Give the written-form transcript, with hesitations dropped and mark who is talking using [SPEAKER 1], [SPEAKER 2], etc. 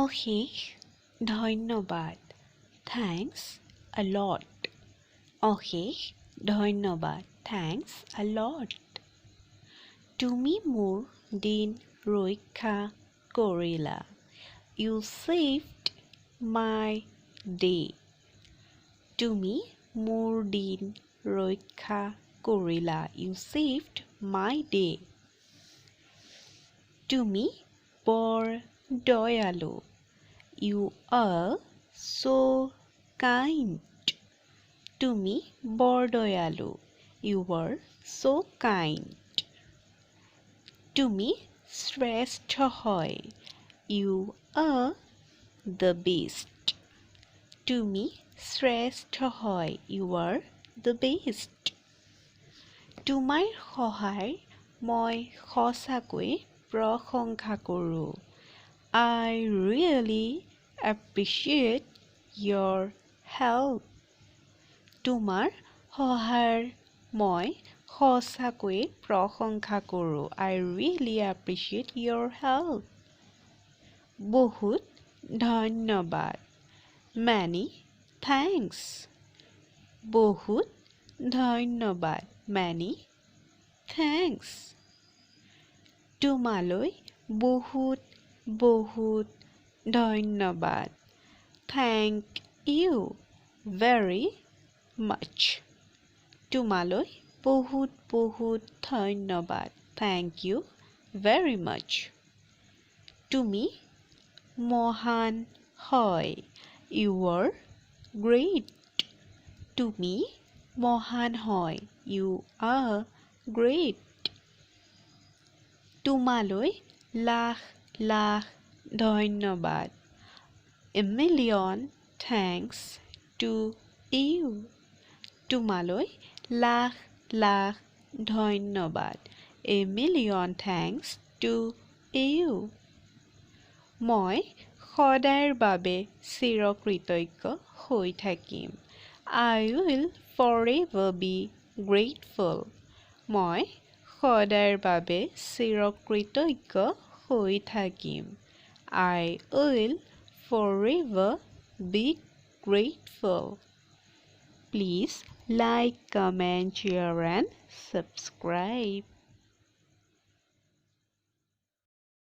[SPEAKER 1] অশেষ ধন্যবাদ thanks a lot অশেষ ধন্যবাদ thanks a lot তুমি মোৰ দিন ৰক্ষা কৰিলা you saved my day তুমি মোৰ দিন ৰক্ষা কৰিলা you saved my day তুমি বৰ দয়ালু you are so kind তুমি বৰ দয়ালু you were so kind তুমি শ্ৰেষ্ঠ হয় you are the best তুমি শ্ৰেষ্ঠ হয় you are the best তোমাৰ সহায় মই সঁচাকৈ প্ৰশংসা কৰোঁ I really appreciate your help তোমাৰ সহায়ৰ মই সঁচাকৈ প্ৰশংসা কৰোঁ I really appreciate your help বহুত ধন্যবাদ many thanks বহুত ধন্যবাদ many thanks তোমালৈ বহুত বহুত ধন্যবাদ thank you very much তোমালৈ বহুত বহুত ধন্যবাদ thank you very much তুমি মহান হয় you are great তুমি মহান হয় you are great তোমালৈ লাখ লাখ ধন্যবাদ a million thanks to you তোমালৈ লাখ লাখ ধন্যবাদ a million thanks to you মই সদায়ৰ বাবে চিৰকৃতজ্ঞ হৈ থাকিম I will forever be grateful মই সদায়ৰ বাবে চিৰকৃতজ্ঞ হৈ থাকিম I will forever be grateful Please like, comment, share and subscribe